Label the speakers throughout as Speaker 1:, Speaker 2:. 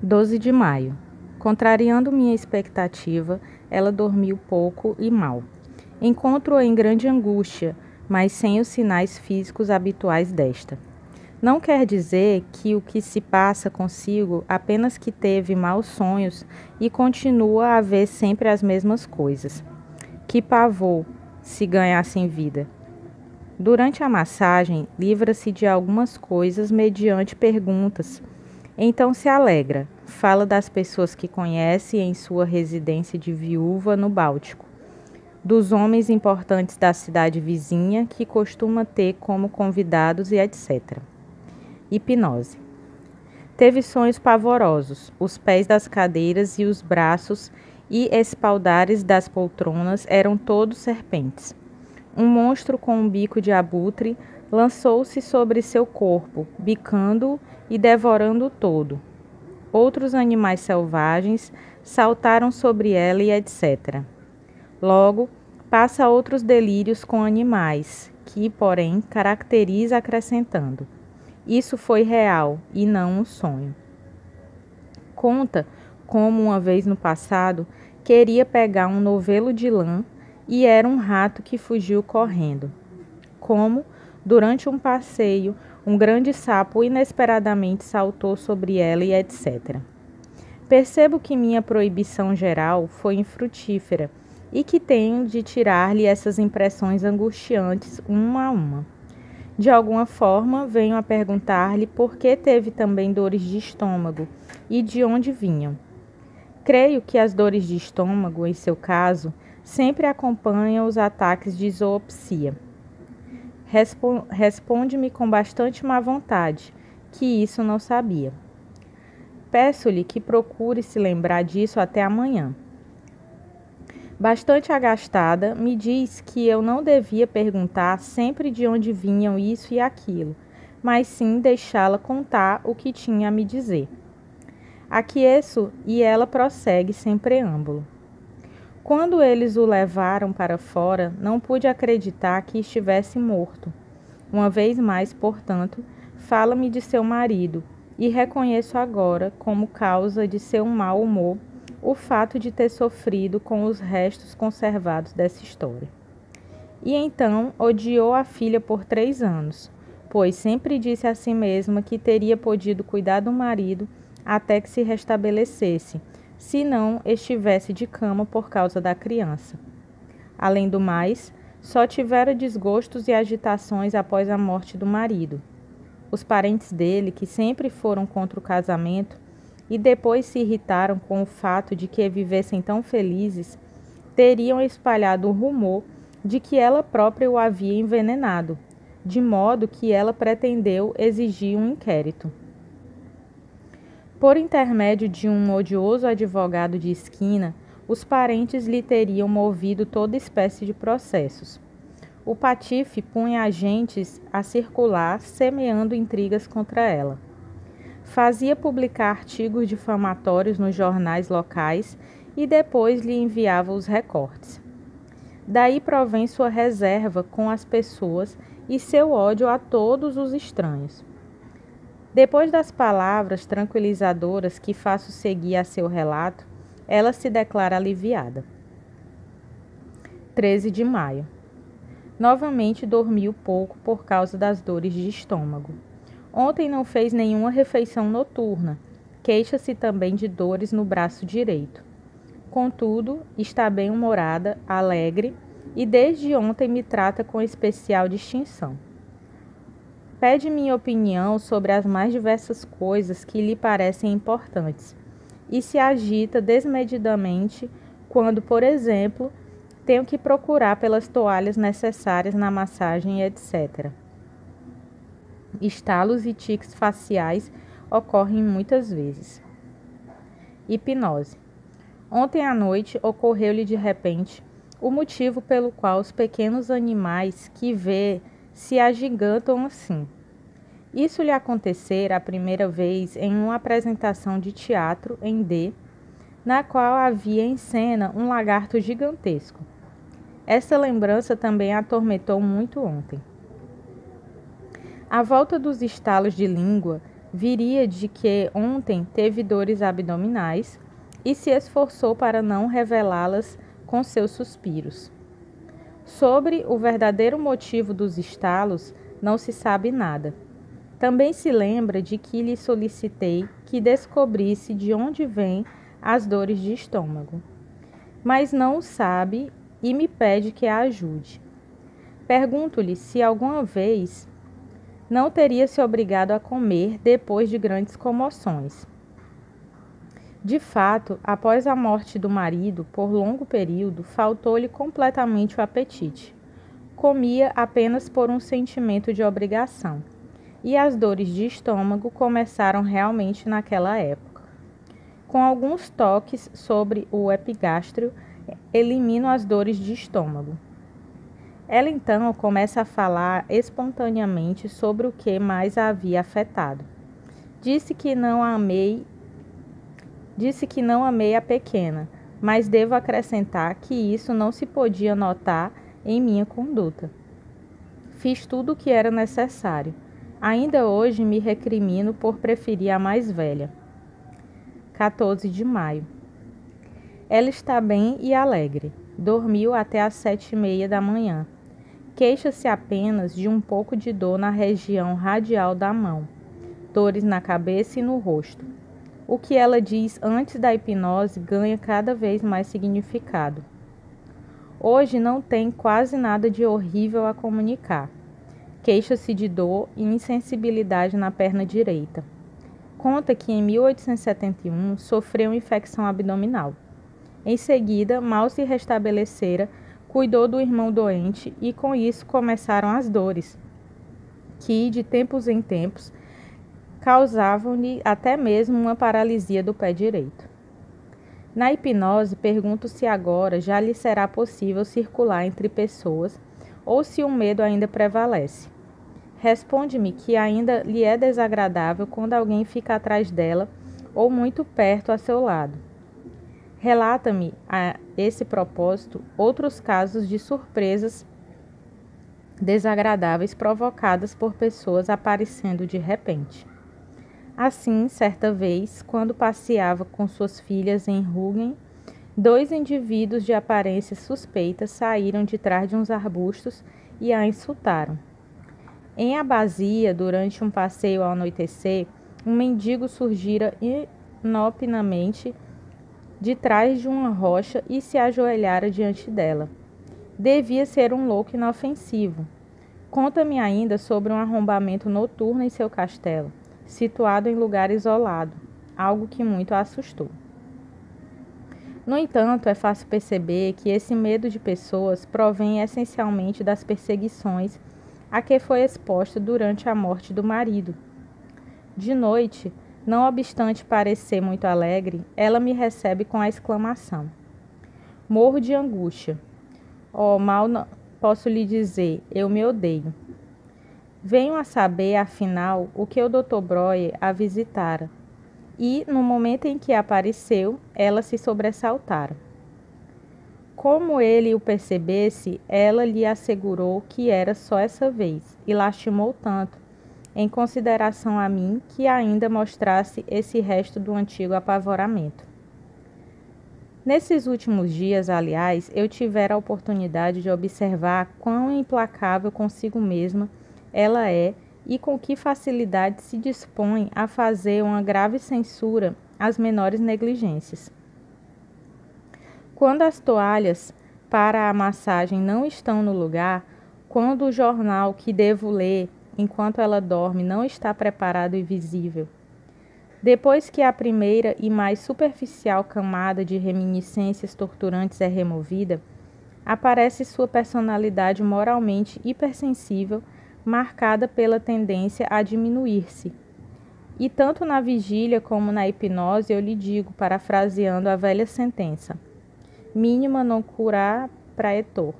Speaker 1: 12 de maio. Contrariando minha expectativa, ela dormiu pouco e mal. Encontro-a em grande angústia, mas sem os sinais físicos habituais desta. Não quer dizer que o que se passa consigo apenas que teve maus sonhos e continua a ver sempre as mesmas coisas. Que pavor, se ganhasse vida. Durante a massagem, livra-se de algumas coisas mediante perguntas. Então se alegra, fala das pessoas que conhece em sua residência de viúva no Báltico, dos homens importantes da cidade vizinha que costuma ter como convidados e etc. Hipnose. Teve sonhos pavorosos, os pés das cadeiras e os braços e espaldares das poltronas eram todos serpentes. Um monstro com um bico de abutre lançou-se sobre seu corpo, bicando-o e devorando-o todo. Outros animais selvagens saltaram sobre ela e etc. Logo, passa a outros delírios com animais, que, porém, caracteriza acrescentando: isso foi real e não um sonho. Conta como, uma vez no passado, queria pegar um novelo de lã e era um rato que fugiu correndo. Como, durante um passeio, um grande sapo inesperadamente saltou sobre ela e etc. Percebo que minha proibição geral foi infrutífera e que tenho de tirar-lhe essas impressões angustiantes uma a uma. De alguma forma, venho a perguntar-lhe por que teve também dores de estômago e de onde vinham. Creio que as dores de estômago, em seu caso, sempre acompanham os ataques de zoopsia. Responde-me com bastante má vontade, que isso não sabia. Peço-lhe que procure se lembrar disso até amanhã. Bastante agastada, me diz que eu não devia perguntar sempre de onde vinham isso e aquilo, mas sim deixá-la contar o que tinha a me dizer. Aqueço e ela prossegue sem preâmbulo. Quando eles o levaram para fora, não pude acreditar que estivesse morto. Uma vez mais, portanto, fala-me de seu marido, e reconheço agora, como causa de seu mau humor, o fato de ter sofrido com os restos conservados dessa história. E então odiou a filha por 3 anos, pois sempre disse a si mesma que teria podido cuidar do marido até que se restabelecesse, se não estivesse de cama por causa da criança. Além do mais, só tivera desgostos e agitações após a morte do marido. Os parentes dele, que sempre foram contra o casamento e depois se irritaram com o fato de que vivessem tão felizes, teriam espalhado o rumor de que ela própria o havia envenenado, de modo que ela pretendeu exigir um inquérito. Por intermédio de um odioso advogado de esquina, os parentes lhe teriam movido toda espécie de processos. O patife punha agentes a circular, semeando intrigas contra ela. Fazia publicar artigos difamatórios nos jornais locais e depois lhe enviava os recortes. Daí provém sua reserva com as pessoas e seu ódio a todos os estranhos. Depois das palavras tranquilizadoras que faço seguir a seu relato, ela se declara aliviada. 13 de maio. Novamente dormiu pouco por causa das dores de estômago. Ontem não fez nenhuma refeição noturna. Queixa-se também de dores no braço direito. Contudo, está bem-humorada, alegre e desde ontem me trata com especial distinção. Pede minha opinião sobre as mais diversas coisas que lhe parecem importantes e se agita desmedidamente quando, por exemplo, tenho que procurar pelas toalhas necessárias na massagem, etc. Estalos e tiques faciais ocorrem muitas vezes. Hipnose. Ontem à noite ocorreu-lhe de repente o motivo pelo qual os pequenos animais que vê se agigantam assim. Isso lhe acontecera a primeira vez em uma apresentação de teatro em D, na qual havia em cena um lagarto gigantesco. Essa lembrança também a atormentou muito ontem. À volta dos estalos de língua, Viria de que ontem teve dores abdominais e se esforçou para não revelá-las com seus suspiros. Sobre o verdadeiro motivo dos estalos, não se sabe nada. Também se lembra de que lhe solicitei que descobrisse de onde vêm as dores de estômago. Mas não o sabe e me pede que a ajude. Pergunto-lhe se alguma vez não teria se obrigado a comer depois de grandes comoções. De fato, após a morte do marido, por longo período, faltou-lhe completamente o apetite. Comia apenas por um sentimento de obrigação, e as dores de estômago começaram realmente naquela época. Com alguns toques sobre o epigástrio, elimino as dores de estômago. Ela então começa a falar espontaneamente sobre o que mais a havia afetado. Disse que não amei a pequena, mas devo acrescentar que isso não se podia notar em minha conduta. Fiz tudo o que era necessário. Ainda hoje me recrimino por preferir a mais velha. 14 de maio. Ela está bem e alegre. Dormiu até às 7h30 da manhã. Queixa-se apenas de um pouco de dor na região radial da mão, dores na cabeça e no rosto. O que ela diz antes da hipnose ganha cada vez mais significado. Hoje não tem quase nada de horrível a comunicar. Queixa-se de dor e insensibilidade na perna direita. Conta que em 1871 sofreu infecção abdominal. Em seguida, mal se restabelecera, cuidou do irmão doente e com isso começaram as dores, que de tempos em tempos causavam-lhe até mesmo uma paralisia do pé direito. Na hipnose, pergunto se agora já lhe será possível circular entre pessoas ou se o medo ainda prevalece. Responde-me que ainda lhe é desagradável quando alguém fica atrás dela ou muito perto a seu lado. Relata-me, a esse propósito, outros casos de surpresas desagradáveis provocadas por pessoas aparecendo de repente. Assim, certa vez, quando passeava com suas filhas em Rügen, 2 indivíduos de aparência suspeita saíram de trás de uns arbustos e a insultaram. Em Abazia, durante um passeio ao anoitecer, um mendigo surgira inopinamente de trás de uma rocha e se ajoelhara diante dela. Devia ser um louco inofensivo. Conta-me ainda sobre um arrombamento noturno em seu castelo, situado em lugar isolado, algo que muito a assustou. No entanto, é fácil perceber que esse medo de pessoas provém essencialmente das perseguições a que foi exposta durante a morte do marido. De noite, não obstante parecer muito alegre, ela me recebe com a exclamação: morro de angústia. Oh, mal não posso lhe dizer, eu me odeio. Venho a saber, afinal, o que o Dr. Breuer a visitara, e, no momento em que apareceu, ela se sobressaltara. Como ele o percebesse, ela lhe assegurou que era só essa vez, e lastimou tanto, em consideração a mim, que ainda mostrasse esse resto do antigo apavoramento. Nesses últimos dias, aliás, eu tivera a oportunidade de observar quão implacável consigo mesma ela é e com que facilidade se dispõe a fazer uma grave censura às menores negligências. Quando as toalhas para a massagem não estão no lugar, quando o jornal que devo ler enquanto ela dorme não está preparado e visível, depois que a primeira e mais superficial camada de reminiscências torturantes é removida, aparece sua personalidade moralmente hipersensível, marcada pela tendência a diminuir-se. E tanto na vigília como na hipnose eu lhe digo, parafraseando a velha sentença: minima non cura praetor,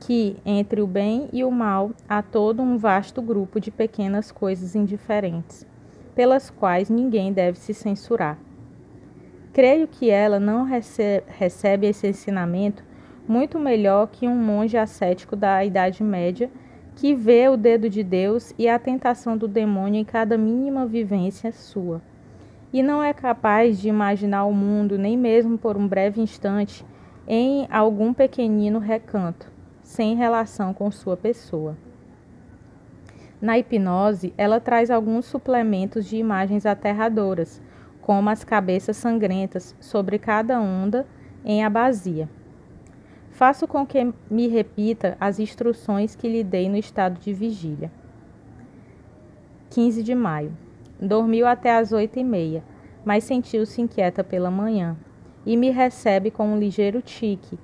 Speaker 1: que entre o bem e o mal há todo um vasto grupo de pequenas coisas indiferentes, pelas quais ninguém deve se censurar. Creio que ela não recebe esse ensinamento muito melhor que um monge ascético da Idade Média que vê o dedo de Deus e a tentação do demônio em cada mínima vivência sua, e não é capaz de imaginar o mundo, nem mesmo por um breve instante, em algum pequenino recanto, sem relação com sua pessoa. Na hipnose, ela traz alguns suplementos de imagens aterradoras, como as cabeças sangrentas sobre cada onda em abasia. Faço com que me repita as instruções que lhe dei no estado de vigília. 15 de maio. Dormiu até às 8h30, mas sentiu-se inquieta pela manhã, e me recebe com um ligeiro tique,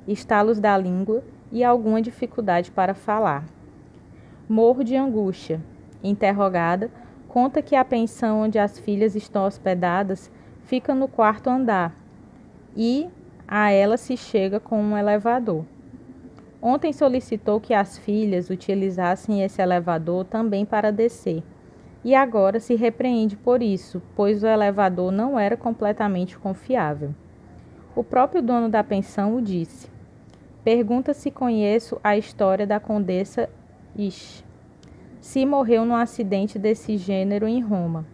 Speaker 1: estalos da língua e alguma dificuldade para falar. Morro de angústia. Interrogada, conta que a pensão onde as filhas estão hospedadas fica no quarto andar e a ela se chega com um elevador. Ontem solicitou que as filhas utilizassem esse elevador também para descer, e agora se repreende por isso, pois o elevador não era completamente confiável. O próprio dono da pensão o disse. Pergunta se conheço a história da Condessa se morreu num acidente desse gênero em Roma.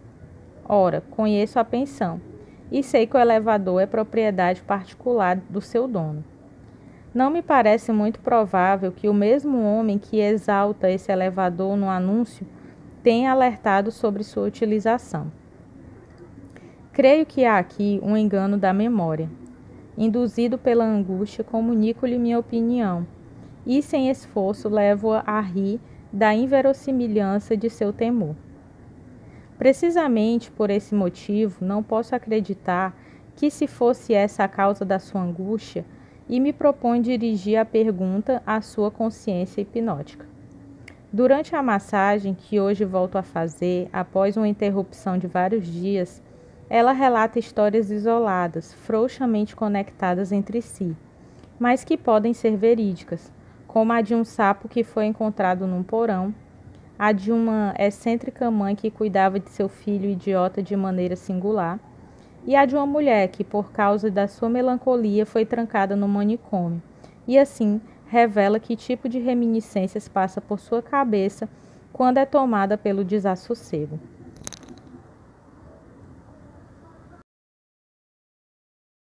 Speaker 1: Ora, conheço a pensão, e sei que o elevador é propriedade particular do seu dono. Não me parece muito provável que o mesmo homem que exalta esse elevador no anúncio tenha alertado sobre sua utilização. Creio que há aqui um engano da memória. Induzido pela angústia, comunico-lhe minha opinião, e sem esforço levo-a a rir da inverossimilhança de seu temor. Precisamente por esse motivo, não posso acreditar que se fosse essa a causa da sua angústia, e me proponho dirigir a pergunta à sua consciência hipnótica. Durante a massagem, que hoje volto a fazer, após uma interrupção de vários dias, ela relata histórias isoladas, frouxamente conectadas entre si, mas que podem ser verídicas, como a de um sapo que foi encontrado num porão, a de uma excêntrica mãe que cuidava de seu filho idiota de maneira singular, e a de uma mulher que, por causa da sua melancolia, foi trancada no manicômio, e assim revela que tipo de reminiscências passa por sua cabeça quando é tomada pelo desassossego.